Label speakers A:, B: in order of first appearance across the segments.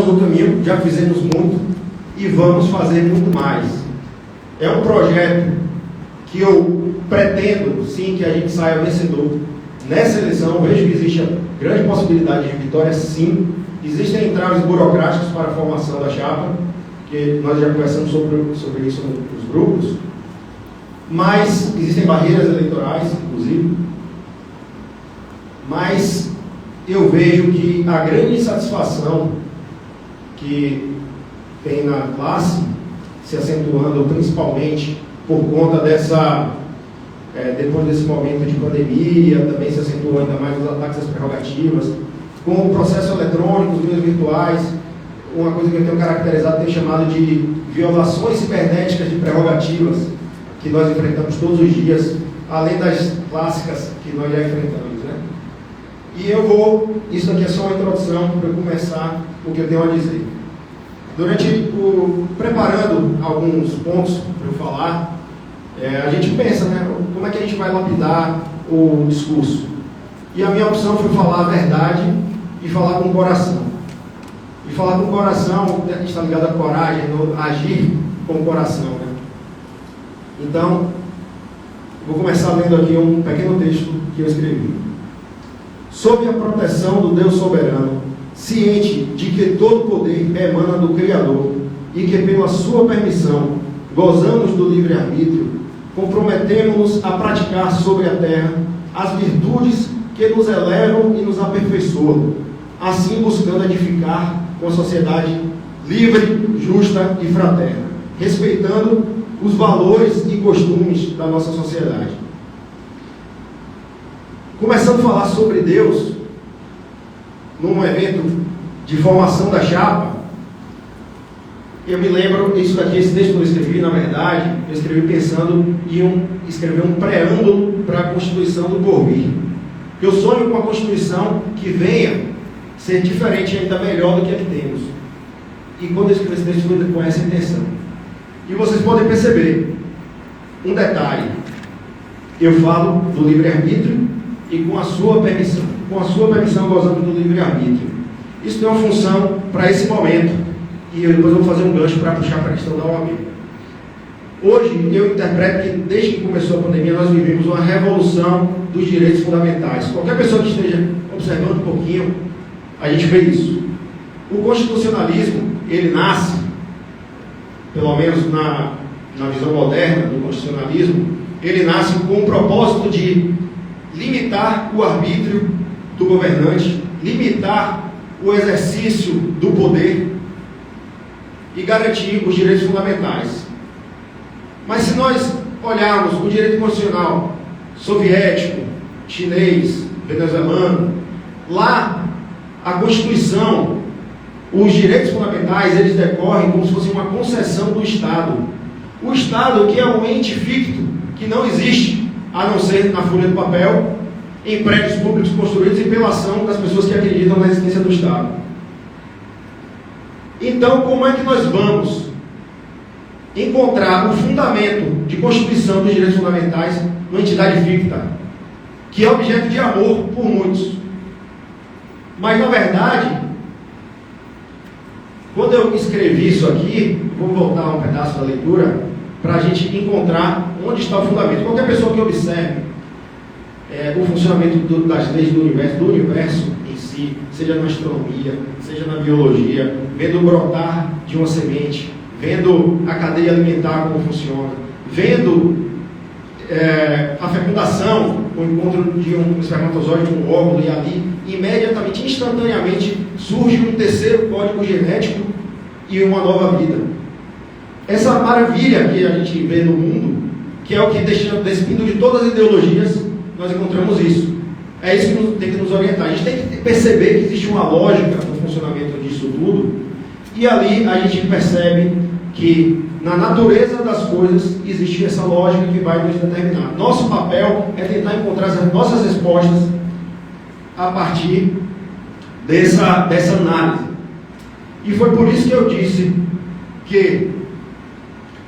A: estamos no caminho, já fizemos muito e vamos fazer muito mais. É um projeto que eu pretendo, sim, que a gente saia vencedor nessa eleição. Vejo que existe a grande possibilidade de vitória, sim. Existem entraves burocráticos para a formação da chapa, que nós já conversamos sobre isso nos grupos, mas existem barreiras eleitorais, inclusive. Mas eu vejo que a grande insatisfação que tem na classe, se acentuando principalmente por conta depois desse momento de pandemia, também se acentuou ainda mais os ataques às prerrogativas, com o processo eletrônico, os meios virtuais, uma coisa que eu tenho caracterizado, tenho chamado de violações cibernéticas de prerrogativas, que nós enfrentamos todos os dias, além das clássicas que nós já enfrentamos, né? E isso aqui é só uma introdução para eu começar o que eu tenho a dizer. Preparando alguns pontos para eu falar, a gente pensa, né, como é que a gente vai lapidar o discurso. E a minha opção foi falar a verdade e falar com o coração. E falar com o coração, a gente está ligado à coragem, agir com o coração, né? Então, vou começar lendo aqui um pequeno texto que eu escrevi. Sob a proteção do Deus soberano, ciente de que todo poder emana do Criador e que pela sua permissão gozamos do livre-arbítrio, comprometemos-nos a praticar sobre a terra as virtudes que nos elevam e nos aperfeiçoam, assim buscando edificar uma sociedade livre, justa e fraterna, respeitando os valores e costumes da nossa sociedade. Começando a falar sobre Deus, num evento de formação da chapa, eu me lembro, esse texto que eu escrevi, na verdade, eu escrevi pensando em escrever um preâmbulo para a Constituição do porvir. Eu sonho com uma Constituição que venha ser diferente, ainda melhor do que a que temos. E quando eu escrevi esse texto, foi com essa intenção. E vocês podem perceber um detalhe. Eu falo do livre-arbítrio e com a sua permissão. Com a sua permissão, gozamos do livre-arbítrio. Isso tem uma função para esse momento. E depois eu vou fazer um gancho para puxar para a questão da OAB. Hoje, eu interpreto que desde que começou a pandemia, nós vivemos uma revolução dos direitos fundamentais. Qualquer pessoa que esteja observando um pouquinho, a gente vê isso. O constitucionalismo, ele nasce, pelo menos na visão moderna do constitucionalismo, ele nasce com o propósito de limitar o arbítrio do governante, limitar o exercício do poder e garantir os direitos fundamentais. Mas se nós olharmos o direito constitucional soviético, chinês, venezuelano, lá a Constituição, os direitos fundamentais, eles decorrem como se fosse uma concessão do Estado. O Estado, que é um ente ficto, que não existe, a não ser na folha de papel, em prédios públicos construídos e pela ação das pessoas que acreditam na existência do Estado. Então, como é que nós vamos encontrar o fundamento de constituição dos direitos fundamentais numa entidade ficta, que é objeto de amor por muitos? Mas, na verdade, quando eu escrevi isso aqui, vou voltar um pedaço da leitura, para a gente encontrar onde está o fundamento. Qualquer pessoa que observe o funcionamento das leis do universo em si, seja na astronomia, seja na biologia, vendo brotar de uma semente, vendo a cadeia alimentar como funciona, vendo a fecundação, o encontro de um espermatozoide com um óvulo, e ali, imediatamente, instantaneamente, surge um terceiro código genético e uma nova vida. Essa maravilha que a gente vê no mundo, que é o que despindo de todas as ideologias, nós encontramos isso. É isso que tem que nos orientar. A gente tem que perceber que existe uma lógica no funcionamento disso tudo, e ali a gente percebe que na natureza das coisas existe essa lógica que vai nos determinar. Nosso papel é tentar encontrar as nossas respostas a partir dessa análise. E foi por isso que eu disse que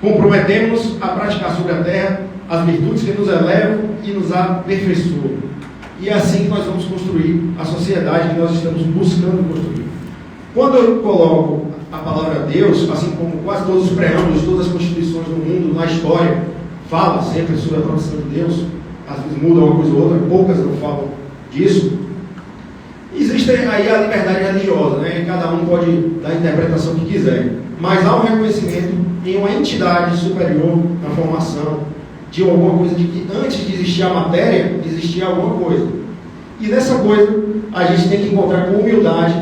A: comprometemos a praticar sobre a terra as virtudes que nos elevam e nos aperfeiçoam. E é assim que nós vamos construir a sociedade que nós estamos buscando construir. Quando eu coloco a palavra Deus, assim como quase todos os preâmbulos, todas as constituições do mundo, na história, fala sempre sobre a profissão de Deus, às vezes muda uma coisa ou outra, poucas não falam disso. Existe aí a liberdade religiosa, né? Cada um pode dar a interpretação que quiser, mas há um reconhecimento em uma entidade superior na formação de alguma coisa, de que antes de existir a matéria, existia alguma coisa. E nessa coisa, a gente tem que encontrar com humildade,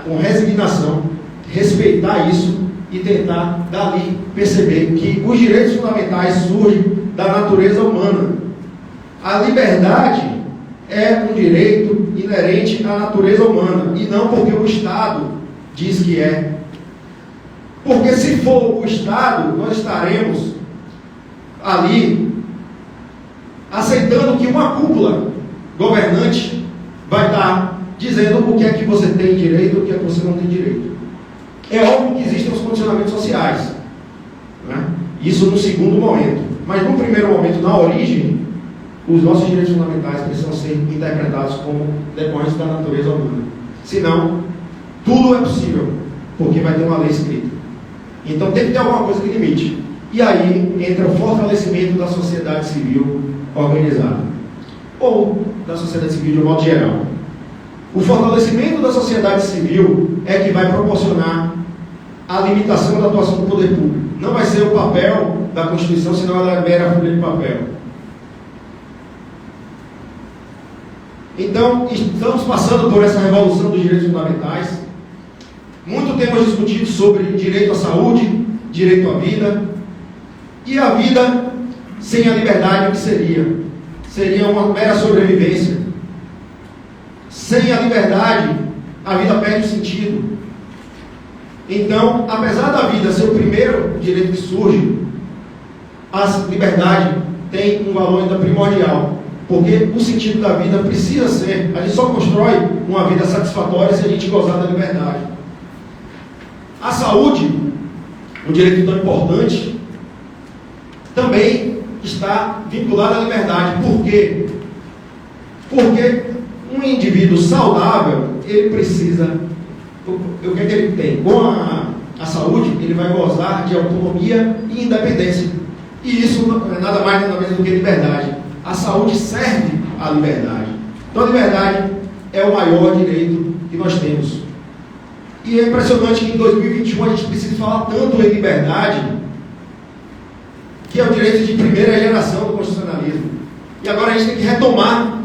A: com resignação, respeitar isso e tentar, dali, perceber que os direitos fundamentais surgem da natureza humana. A liberdade é um direito inerente à natureza humana, e não porque o Estado diz que é. Porque se for o Estado, nós estaremos ali aceitando que uma cúpula governante vai estar dizendo o que é que você tem direito e o que é que você não tem direito. É óbvio que existem os condicionamentos sociais, né? Isso no segundo momento. Mas no primeiro momento, na origem, os nossos direitos fundamentais precisam ser interpretados como decorrentes da natureza humana. Senão, tudo é possível, porque vai ter uma lei escrita. Então tem que ter alguma coisa que limite. E aí entra o fortalecimento da sociedade civil organizada, ou da sociedade civil de um modo geral. O fortalecimento da sociedade civil é que vai proporcionar a limitação da atuação do poder público. Não vai ser o papel da Constituição, senão ela é mera folha de papel. Então, estamos passando por essa revolução dos direitos fundamentais. Muito temos discutido sobre direito à saúde, direito à vida. E a vida sem a liberdade, o que seria? Seria uma mera sobrevivência. Sem a liberdade, a vida perde o sentido. Então, apesar da vida ser o primeiro direito que surge, a liberdade tem um valor ainda primordial. Porque o sentido da vida precisa ser, a gente só constrói uma vida satisfatória se a gente gozar da liberdade. A saúde, um direito tão importante, também está vinculado à liberdade. Por quê? Porque um indivíduo saudável, ele precisa, o que é que ele tem? Com a saúde, ele vai gozar de autonomia e independência. E isso não é nada mais nada menos do que liberdade. A saúde serve à liberdade. Então a liberdade é o maior direito que nós temos. E é impressionante que em 2021 a gente precisa falar tanto em liberdade, que é o direito de primeira geração do constitucionalismo. E agora a gente tem que retomar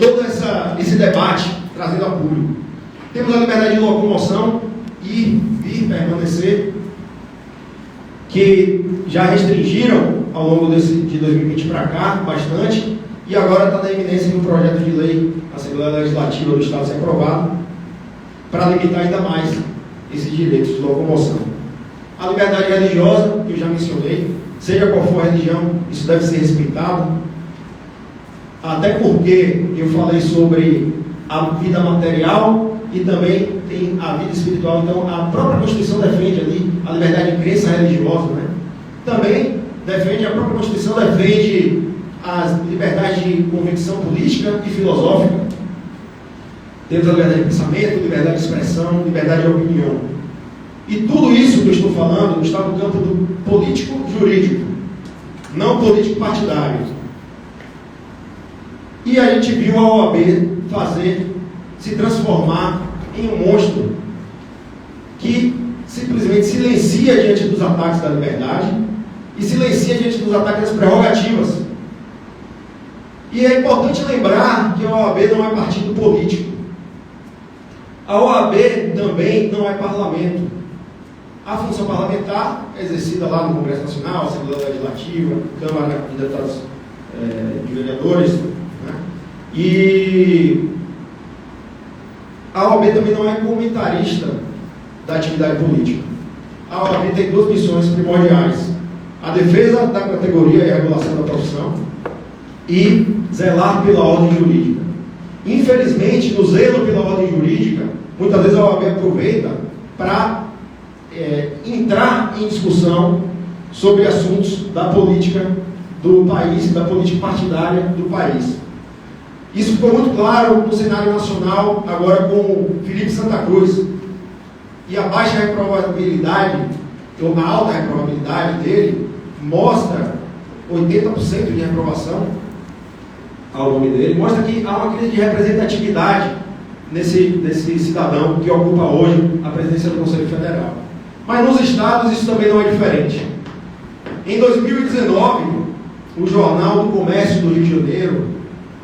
A: todo esse debate, trazendo a público. Temos a liberdade de locomoção, ir, vir, permanecer, que já restringiram ao longo de 2020 para cá, bastante, e agora está na iminência de um projeto de lei na Assembleia Legislativa do Estado ser aprovado, para limitar ainda mais esses direitos de locomoção. A liberdade religiosa, que eu já mencionei, seja qual for a religião, isso deve ser respeitado, até porque eu falei sobre a vida material e também tem a vida espiritual. Então a própria Constituição defende ali a liberdade de crença religiosa, né? Também defende, a própria Constituição defende as liberdades de convicção política e filosófica. Temos a liberdade de pensamento, liberdade de expressão, liberdade de opinião. E tudo isso que eu estou falando está no campo do político-jurídico, não político-partidário. E a gente viu a OAB se transformar em um monstro que simplesmente silencia diante dos ataques da liberdade e silencia diante dos ataques das prerrogativas. E é importante lembrar que a OAB não é partido político. A OAB também não é parlamento. A função parlamentar é exercida lá no Congresso Nacional, Assembleia Legislativa, Câmara de Deputados e Vereadores, né? E a OAB também não é comentarista da atividade política. A OAB tem duas missões primordiais: a defesa da categoria e a regulação da profissão e zelar pela ordem jurídica. Infelizmente, no zelo pela ordem jurídica, muitas vezes a OAB aproveita para entrar em discussão sobre assuntos da política do país, da política partidária do país. Isso ficou muito claro no cenário nacional, agora com o Felipe Santa Cruz. E a baixa reprovabilidade, ou a alta reprovabilidade dele, mostra 80% de reprovação ao nome dele, mostra que há uma crise de representatividade nesse cidadão que ocupa hoje a presidência do Conselho Federal. Mas nos estados isso também não é diferente. Em 2019, o Jornal do Comércio do Rio de Janeiro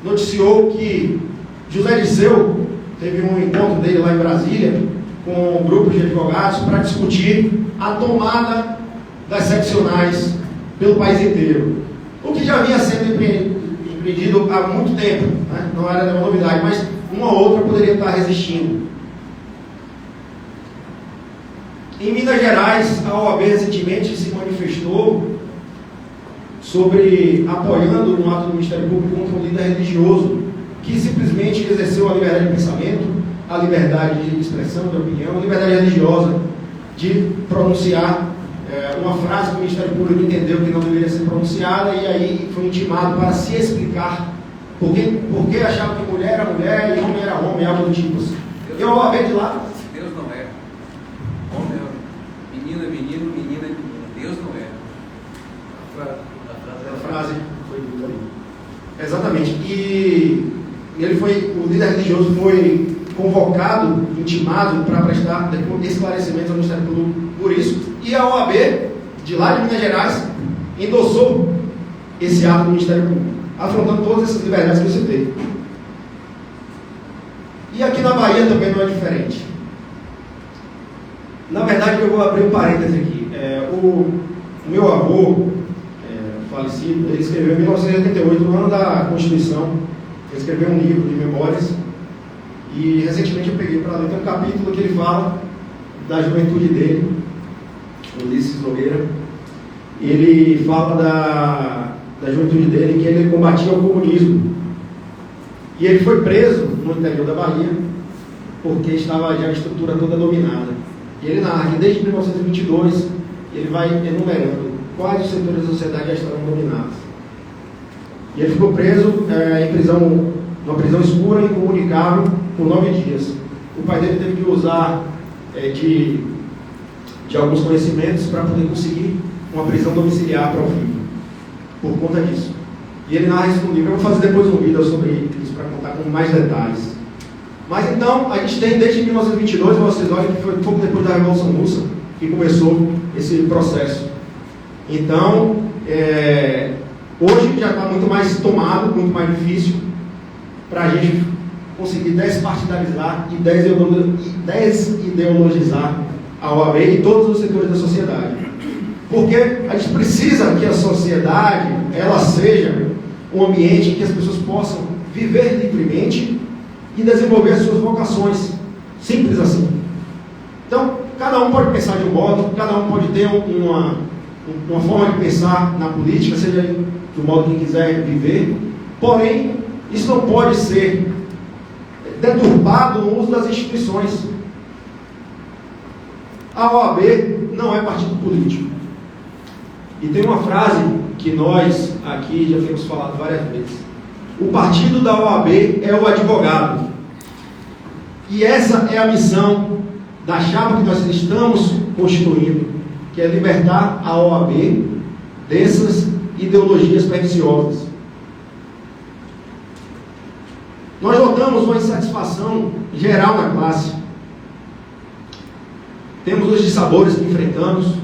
A: noticiou que José Dirceu teve um encontro dele lá em Brasília com um grupo de advogados para discutir a tomada das seccionais pelo país inteiro. O que já vinha sendo empreendido há muito tempo, né? Não era nenhuma novidade, mas uma ou outra poderia estar resistindo. Em Minas Gerais, a OAB recentemente se manifestou apoiando um ato do Ministério Público contra um líder religioso que simplesmente exerceu a liberdade de pensamento, a liberdade de expressão, de opinião, a liberdade religiosa de pronunciar uma frase que o Ministério Público entendeu que não deveria ser pronunciada, e aí foi intimado para se explicar por que achava que mulher era mulher e homem era homem, algo do tipo assim. E a OAB de lá...
B: Deus não é. Homem é menino, é menino, menina é menina. Deus não é.
A: A frase foi dita ali. Exatamente. E o líder religioso foi convocado, intimado para prestar esclarecimento ao Ministério Público por isso. E a OAB, de lá de Minas Gerais, endossou esse ato do Ministério Público, afrontando todas essas liberdades que eu citei. E aqui na Bahia também não é diferente. Na verdade, eu vou abrir um parêntese aqui. O meu avô, falecido, ele escreveu em 1988, no ano da Constituição, ele escreveu um livro de memórias, e recentemente eu peguei para ler, tem um capítulo que ele fala da juventude dele, Ulisses Nogueira. Ele fala da juventude dele, que ele combatia o comunismo, e ele foi preso no interior da Bahia, porque estava já a estrutura toda dominada. E ele narra que desde 1922, ele vai enumerando quais os setores da sociedade já estavam dominados. E ele ficou preso numa prisão escura e incomunicável por 9 dias. O pai dele teve que usar de alguns conhecimentos para poder conseguir uma prisão domiciliar para o filho, por conta disso. E ele narra isso no livro. Eu vou fazer depois um vídeo sobre isso para contar com mais detalhes. Mas então, a gente tem desde 1922, vocês olham que foi pouco depois da Revolução Russa que começou esse processo. Então, hoje já está muito mais tomado, muito mais difícil para a gente conseguir despartidarizar e desideologizar a OAB e todos os setores da sociedade. Porque a gente precisa que a sociedade ela seja um ambiente em que as pessoas possam viver livremente e desenvolver as suas vocações. Simples assim. Então, cada um pode pensar de um modo, cada um pode ter uma forma de pensar na política, seja do modo que quiser viver, porém, isso não pode ser deturpado no uso das instituições. A OAB não é partido político. E tem uma frase que nós aqui já temos falado várias vezes. O partido da OAB é o advogado. E essa é a missão da chapa que nós estamos constituindo, que é libertar a OAB dessas ideologias perniciosas. Nós notamos uma insatisfação geral na classe. Temos os dissabores que enfrentamos.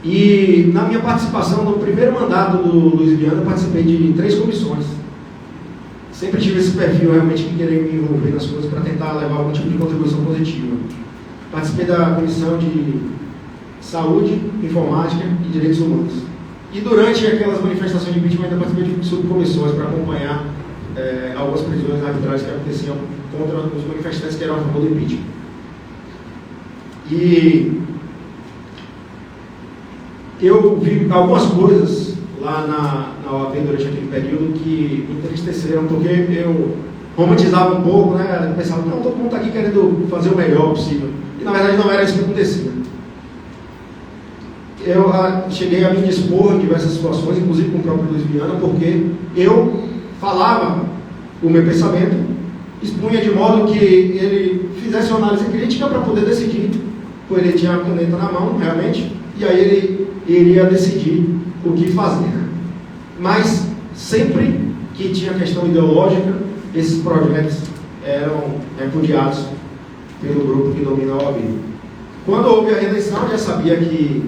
A: E na minha participação no primeiro mandato do Luiz Viana, eu participei de 3 comissões. Sempre tive esse perfil realmente de querer me envolver nas coisas para tentar levar algum tipo de contribuição positiva. Participei da comissão de Saúde, Informática e Direitos Humanos. E durante aquelas manifestações de impeachment, ainda participei de subcomissões para acompanhar algumas prisões arbitrárias que aconteciam contra os manifestantes que eram a favor do impeachment. E eu vi algumas coisas lá na OAB durante aquele período que me entristeceram, porque eu romantizava um pouco, né? Eu pensava, não, todo mundo está aqui querendo fazer o melhor possível. E na verdade não era isso que acontecia. Eu cheguei a me dispor em diversas situações, inclusive com o próprio Luiz Viana, porque eu falava o meu pensamento, expunha de modo que ele fizesse uma análise crítica para poder decidir, pois ele tinha a caneta na mão, realmente, e aí ele iria decidir o que fazer. Mas sempre que tinha questão ideológica, esses projetos eram repudiados pelo grupo que domina a OAB. Quando houve a reeleição, eu já sabia que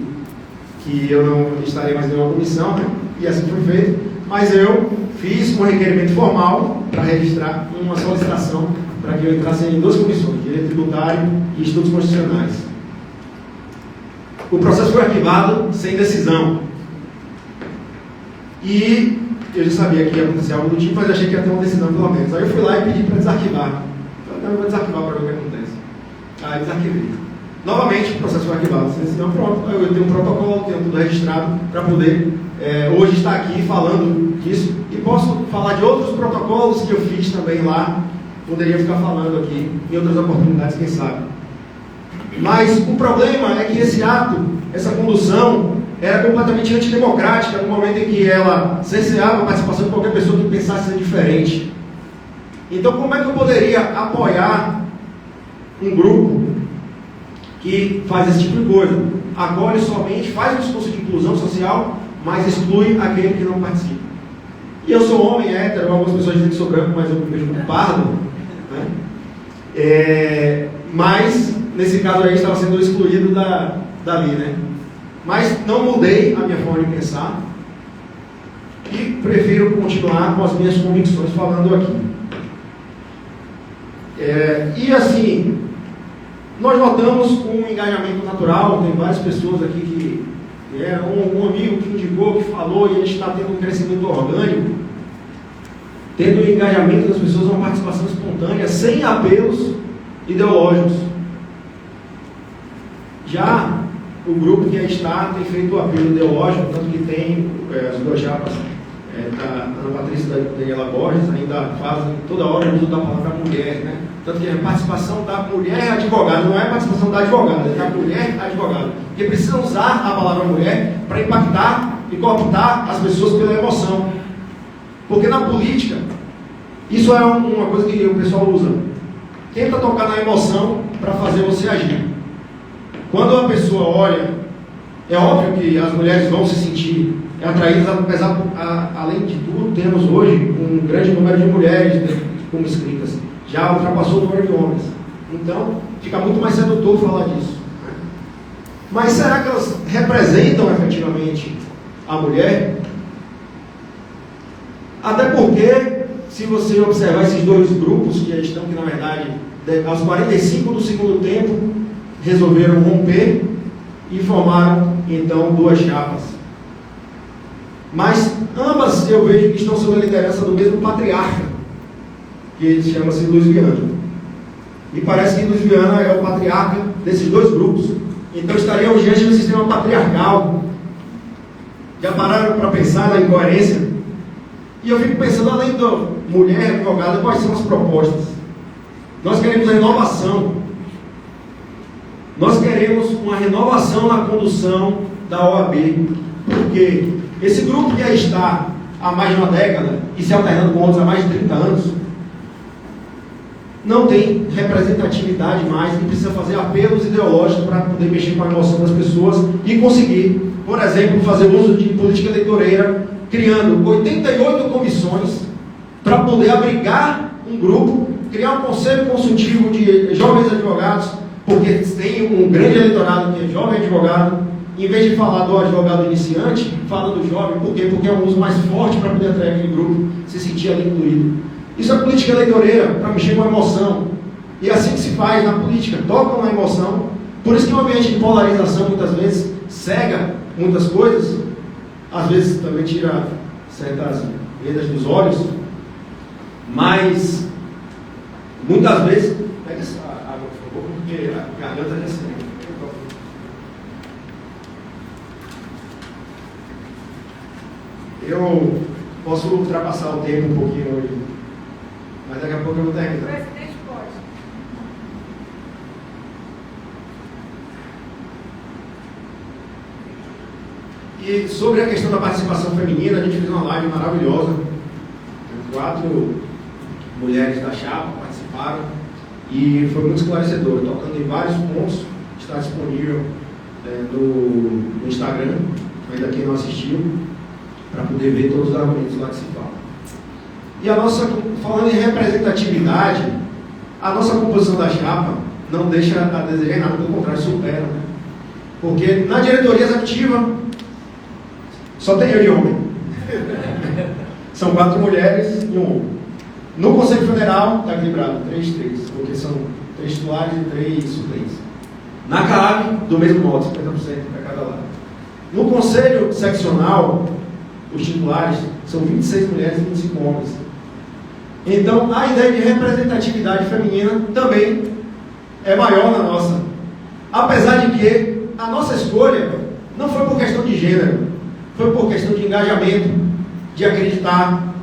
A: eu não estaria mais em uma comissão, né? E assim foi feito, mas eu fiz um requerimento formal para registrar uma solicitação para que eu entrasse em 2 comissões, Direito Tributário e Estudos Constitucionais. O processo foi arquivado sem decisão. E eu já sabia que ia acontecer algo do tipo, mas achei que ia ter uma decisão pelo menos. Aí eu fui lá e pedi para desarquivar. Falei, não, eu vou desarquivar para ver o que acontece. Aí desarquivei. Novamente, o processo foi arquivado sem decisão, pronto. Eu tenho um protocolo, tenho tudo registrado para poder hoje estar aqui falando disso. E posso falar de outros protocolos que eu fiz também lá. Poderia ficar falando aqui em outras oportunidades, quem sabe. Mas o problema é que esse ato, essa condução, era completamente antidemocrática no momento em que ela cerceava a participação de qualquer pessoa que pensasse ser diferente. Então, como é que eu poderia apoiar um grupo que faz esse tipo de coisa? Acolhe somente, faz um discurso de inclusão social, mas exclui aquele que não participa. E eu sou homem hétero, algumas pessoas dizem que sou branco, mas eu me vejo como pardo, né? Mas, nesse caso aí, estava sendo excluído dali, né? Mas não mudei a minha forma de pensar e prefiro continuar com as minhas convicções falando aqui. E assim, nós notamos um engajamento natural, tem várias pessoas aqui que um amigo que indicou, que falou, e a gente está tendo um crescimento orgânico, tendo o engajamento das pessoas, uma participação espontânea, sem apelos ideológicos. Já o grupo que aí está tem feito o apelo ideológico, tanto que tem as 2 chapas, a Ana Patrícia e Daniela Borges, ainda fazem toda hora o uso da palavra mulher, né? Tanto que é a participação da mulher advogada, não é a participação da advogada, é da mulher advogada. Porque precisa usar a palavra mulher para impactar e cooptar as pessoas pela emoção. Porque na política, isso é uma coisa que o pessoal usa. Tenta tocar na emoção para fazer você agir. Quando a pessoa olha, é óbvio que as mulheres vão se sentir atraídas, apesar, além de tudo, temos hoje um grande número de mulheres, né, como escritas, já ultrapassou o número de homens. Então, fica muito mais sedutor falar disso. Mas será que elas representam efetivamente a mulher? Até porque, se você observar esses 2 grupos que estão, que na verdade, aos 45 do segundo tempo, resolveram romper e formaram, então, 2 chapas. Mas ambas eu vejo que estão sob a liderança do mesmo patriarca, que chama-se Luiz Viana. E parece que Luiz Viana é o patriarca desses 2 grupos. Então estaria diante do sistema patriarcal. Já pararam para pensar na incoerência? E eu fico pensando, além da mulher advogada, quais são as propostas? Nós queremos a renovação. Nós queremos uma renovação na condução da OAB, porque esse grupo que já está há mais de uma década e se alternando com outros há mais de 30 anos, não tem representatividade mais e precisa fazer apelos ideológicos para poder mexer com a emoção das pessoas e conseguir, por exemplo, fazer uso de política eleitoreira, criando 88 comissões para poder abrigar um grupo, criar um conselho consultivo de jovens advogados, porque tem um grande eleitorado que é jovem advogado. Em vez de falar do advogado iniciante, fala do jovem. Por quê? Porque é um uso mais forte para poder atrair aquele grupo, se sentir ali incluído. Isso é política eleitoreira, para mexer com a emoção. E é assim que se faz na política, tocam na emoção. Por isso que o ambiente de polarização muitas vezes cega muitas coisas, às vezes também tira certas vendas dos olhos, mas muitas vezes... Pega essa água, por favor, porque a garganta já se... Eu posso ultrapassar o tempo um pouquinho hoje, mas daqui a pouco eu vou terminar.
C: O presidente pode.
A: E sobre a questão da participação feminina, a gente fez uma live maravilhosa, 4 mulheres da chapa participaram e foi muito esclarecedor, tocando em vários pontos. Está disponível no Instagram, ainda quem não assistiu, para poder ver todos os argumentos lá que se fala. E a nossa, falando em representatividade, a nossa composição da chapa não deixa a desejar nada, pelo contrário, supera, né? Porque na diretoria executiva só tem eu de homem. São 4 mulheres e um homem. No Conselho Federal está equilibrado, 3-3, porque são 3 titulares e 3 suplentes. Na CAAB, do mesmo modo, 50% para cada lado. No Conselho Seccional, os titulares são 26 mulheres e 25 homens. Então, a ideia de representatividade feminina também é maior na nossa. Apesar de que a nossa escolha não foi por questão de gênero, foi por questão de engajamento, de acreditar,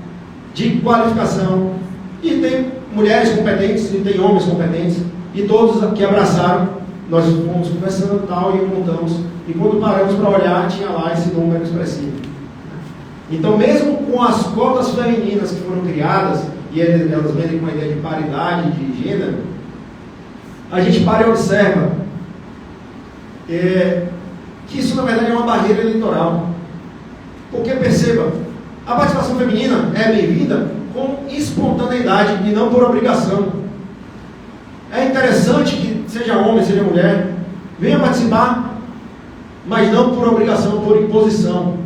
A: de qualificação. E tem mulheres competentes e tem homens competentes, e todos que abraçaram. Nós fomos conversando e tal, e montamos. E quando paramos para olhar, tinha lá esse número expressivo. Então, mesmo com as cotas femininas que foram criadas, e elas vêm com a ideia de paridade de gênero, a gente para e observa que isso, na verdade, é uma barreira eleitoral. Porque, perceba, a participação feminina é bem-vinda com espontaneidade e não por obrigação. É interessante que seja homem, seja mulher, venha participar, mas não por obrigação, por imposição.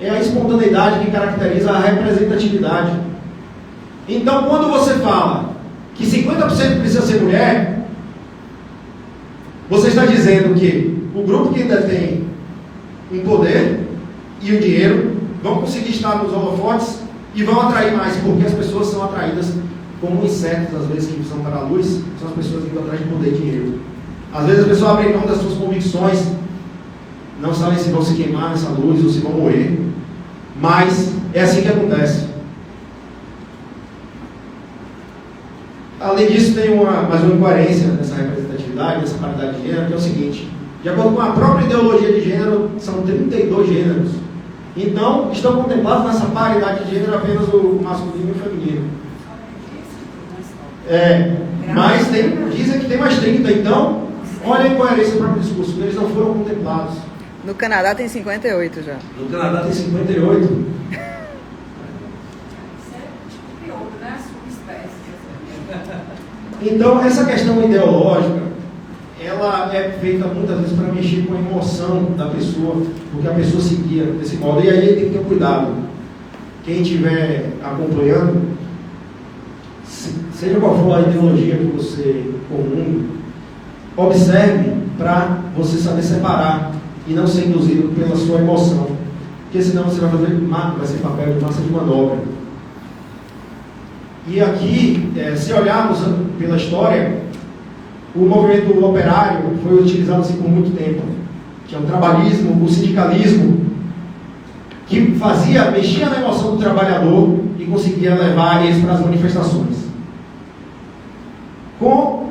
A: É a espontaneidade que caracteriza a representatividade. Então, quando você fala que 50% precisa ser mulher, você está dizendo que o grupo que detém o poder e o dinheiro vão conseguir estar nos holofotes e vão atrair mais, porque as pessoas são atraídas como insetos, às vezes, que são para a luz, são as pessoas que estão atrás de poder e dinheiro. Às vezes as pessoas abrem mão das suas convicções, não sabem se vão se queimar nessa luz ou se vão morrer, mas é assim que acontece. Além disso, tem mais uma incoerência nessa representatividade, nessa paridade de gênero, que é o seguinte: de acordo com a própria ideologia de gênero, são 32 gêneros. Então, estão contemplados nessa paridade de gênero apenas o masculino e o feminino. Mas dizem que tem mais 30, então, olha a incoerência do próprio discurso, eles não foram contemplados.
C: No Canadá tem 58 já.
A: No Canadá tem 58. Então, essa questão ideológica, ela é feita muitas vezes para mexer com a emoção da pessoa, porque a pessoa se guia desse modo, e aí tem que ter cuidado. Quem estiver acompanhando, seja qual for a ideologia que você comunga, observe para você saber separar e não ser induzido pela sua emoção, porque senão você vai ser papel de massa de manobra. E aqui, se olharmos pela história, o movimento operário foi utilizado assim por muito tempo. Tinha o trabalhismo, o sindicalismo, que mexia na emoção do trabalhador e conseguia levar eles para as manifestações. Com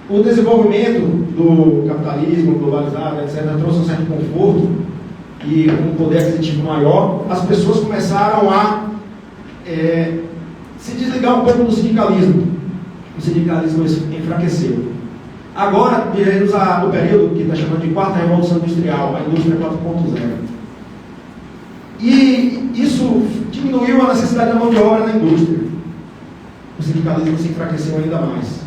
A: o desenvolvimento do capitalismo globalizado, etc., trouxe um certo conforto e um poder aquisitivo maior, as pessoas começaram a se desligar um pouco do sindicalismo. O sindicalismo enfraqueceu. Agora, vivemos o período que está chamando de quarta revolução industrial, a indústria 4.0. E isso diminuiu a necessidade da mão de obra na indústria. O sindicalismo se enfraqueceu ainda mais.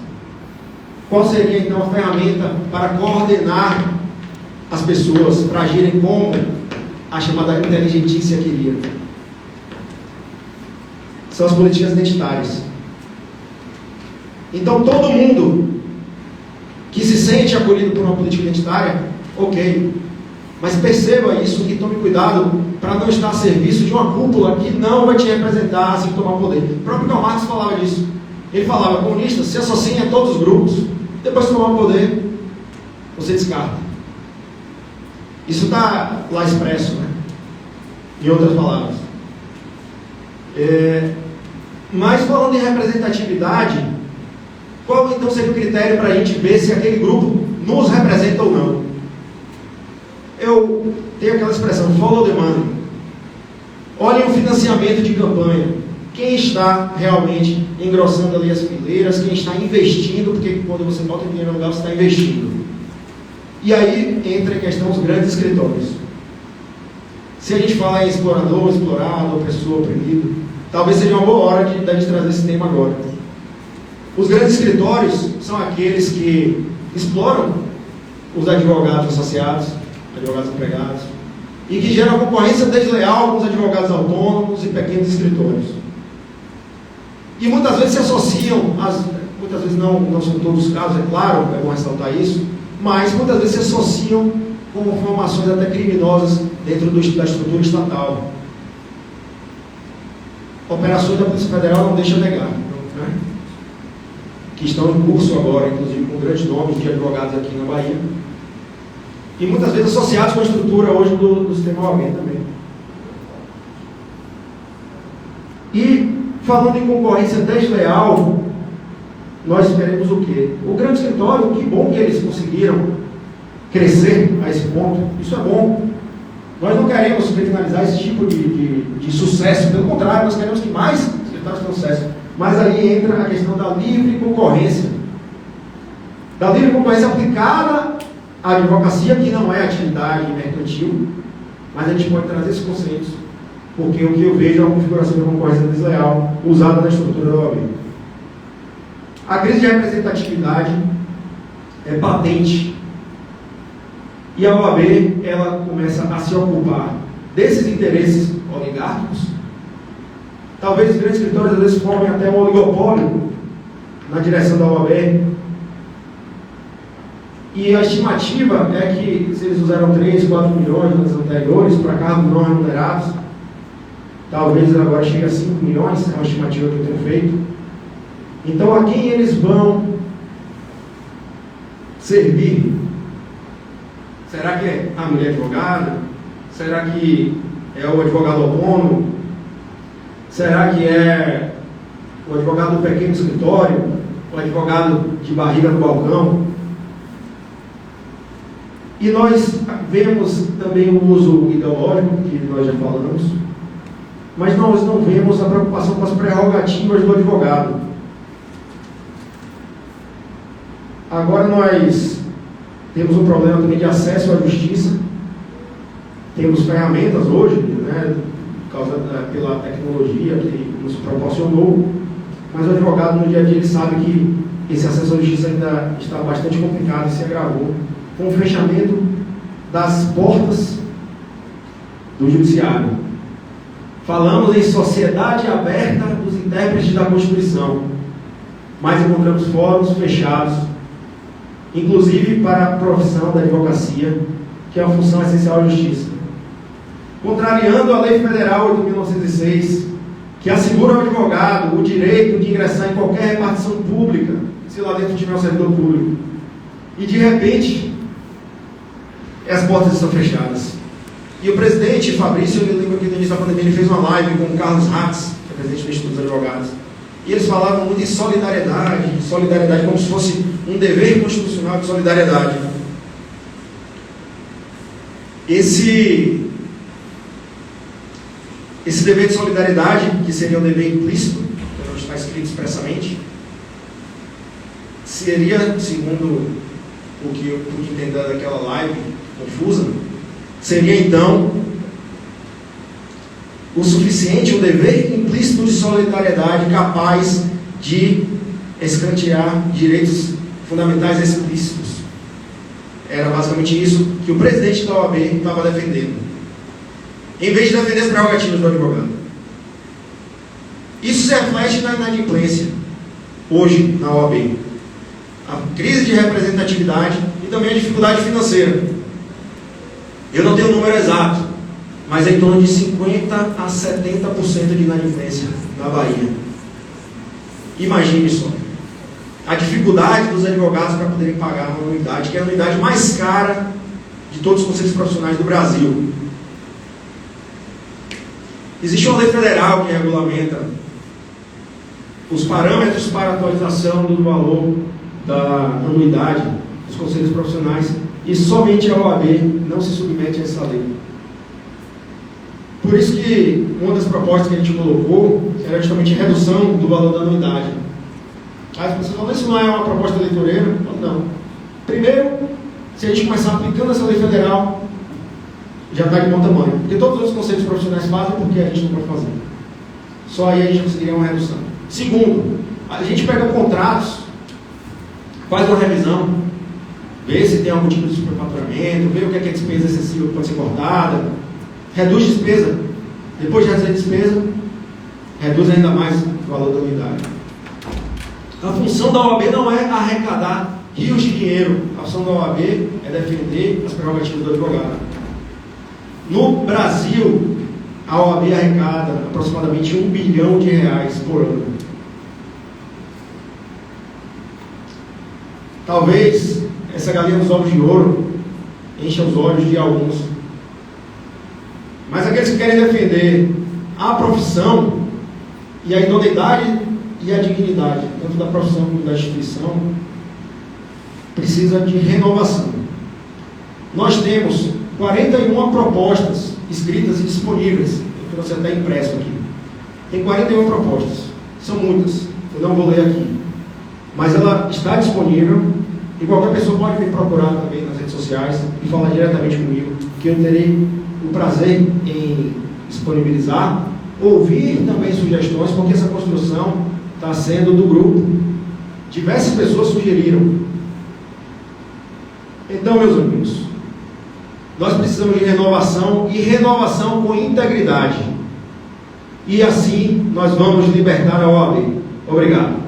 A: Qual seria então a ferramenta para coordenar as pessoas, para agirem como a chamada inteligentícia queria? São as políticas identitárias. Então, todo mundo que se sente acolhido por uma política identitária, ok. Mas perceba isso e tome cuidado para não estar a serviço de uma cúpula que não vai te representar assim que tomar o poder. O próprio Karl Marx falava disso. Ele falava: comunistas se associem a todos os grupos, depois de tomar o poder, você descarta. Isso está lá expresso, né? Em outras palavras. Mas falando em representatividade, qual então seria o critério para a gente ver se aquele grupo nos representa ou não? Eu tenho aquela expressão, follow the money. Olhem o financiamento de campanha. quem está realmente engrossando ali as fileiras, quem está investindo, porque quando você bota o dinheiro no lugar, você está investindo. E aí entra em questão os grandes escritórios. Se a gente fala em explorador, explorado, opressor, oprimido, talvez seja uma boa hora de a gente trazer esse tema agora. Os grandes escritórios são aqueles que exploram os advogados associados, advogados empregados, e que geram concorrência desleal com os advogados autônomos e pequenos escritórios. E muitas vezes se associam, muitas vezes não são todos os casos, é claro, é bom ressaltar isso, mas muitas vezes se associam com formações até criminosas dentro da estrutura estatal. Operações da Polícia Federal não deixam negar, né? Que estão em curso agora, inclusive com grandes nomes de advogados aqui na Bahia, e muitas vezes associados com a estrutura hoje do sistema OAB também. E falando em concorrência desleal, nós esperemos o quê? O grande escritório, que bom que eles conseguiram crescer a esse ponto, isso é bom. Nós não queremos criminalizar esse tipo de sucesso, pelo contrário, nós queremos que mais escritórios tenham sucesso. Mas aí entra a questão da livre concorrência. Da livre concorrência aplicada à advocacia, que não é atividade mercantil, mas a gente pode trazer esses conceitos, porque o que eu vejo é uma configuração de concorrência desleal usada na estrutura da OAB. A crise de representatividade é patente. E a OAB, ela começa a se ocupar desses interesses oligárquicos. Talvez os grandes escritórios às vezes formem até um oligopólio na direção da OAB. E a estimativa é que, se eles usaram 3, 4 milhões nos anos anteriores para cargos não remunerados, talvez agora chegue a 5 milhões, é uma estimativa que eu tenho feito. Então, a quem eles vão servir? Será que é a mulher advogada? Será que é o advogado autônomo? Será que é o advogado do pequeno escritório? O advogado de barriga no balcão? E nós vemos também o uso ideológico, que nós já falamos, mas nós não vemos a preocupação com as prerrogativas do advogado. Agora nós temos um problema também de acesso à justiça. Temos ferramentas hoje, né, pela tecnologia que nos proporcionou, mas o advogado no dia a dia ele sabe que esse acesso à justiça ainda está bastante complicado e se agravou com o fechamento das portas do judiciário. Falamos em sociedade aberta dos intérpretes da Constituição, mas encontramos fóruns fechados, inclusive para a profissão da advocacia, que é uma função essencial à justiça. Contrariando a Lei Federal 8.906, que assegura ao advogado o direito de ingressar em qualquer repartição pública, se lá dentro tiver um servidor público. E de repente, as portas estão fechadas. E o presidente Fabrício, eu lembro que no início da pandemia ele fez uma live com o Carlos Ratz, que é presidente do Instituto dos Advogados. E eles falavam muito em solidariedade como se fosse um dever constitucional de solidariedade. Esse dever de solidariedade, que seria um dever implícito, que não está escrito expressamente, seria, segundo o que eu pude entender daquela live confusa, seria então o suficiente, um dever implícito de solidariedade capaz de escantear direitos fundamentais explícitos. Era basicamente isso que o presidente da OAB estava defendendo, em vez de defender as prerrogativas do advogado. Isso se reflete na inadimplência hoje na OAB, a crise de representatividade e também a dificuldade financeira. Eu não tenho o número exato, mas é em torno de 50% a 70% de inadimplência na Bahia. Imagine só a dificuldade dos advogados para poderem pagar uma anuidade, que é a anuidade mais cara de todos os conselhos profissionais do Brasil. Existe uma lei federal que regulamenta os parâmetros para atualização do valor da anuidade dos conselhos profissionais, e somente a OAB não se submete a essa lei. Por isso que uma das propostas que a gente colocou era justamente a redução do valor da anuidade. Aí as pessoas falam, isso não é uma proposta eleitoreira? Não. Primeiro, se a gente começar aplicando essa lei federal, já está de bom tamanho. Porque todos os outros conselhos profissionais fazem, porque a gente não pode fazer. Só aí a gente conseguiria uma redução. Segundo, a gente pega contratos, faz uma revisão, vê se tem algum tipo de superfaturamento, vê o que é despesa excessiva que pode ser cortada, reduz despesa, depois de reduzir a despesa, reduz ainda mais o valor da unidade. A função da OAB não é arrecadar rios de dinheiro, a função da OAB é defender as prerrogativas do advogado. No Brasil, a OAB arrecada aproximadamente R$1 bilhão por ano. Talvez essa galinha dos ovos de ouro encha os olhos de alguns. Mas aqueles que querem defender a profissão e a idoneidade e a dignidade, tanto da profissão como da instituição, precisa de renovação. Nós temos 41 propostas escritas e disponíveis. Eu trouxe até impresso aqui. Tem 41 propostas. São muitas. Eu não vou ler aqui. Mas ela está disponível e qualquer pessoa pode me procurar também nas redes sociais e falar diretamente comigo, que eu terei o prazer em disponibilizar, ouvir também sugestões, porque essa construção está sendo do grupo. Diversas pessoas sugeriram. Então, meus amigos, nós precisamos de renovação e renovação com integridade. E assim nós vamos libertar a OAB. Obrigado.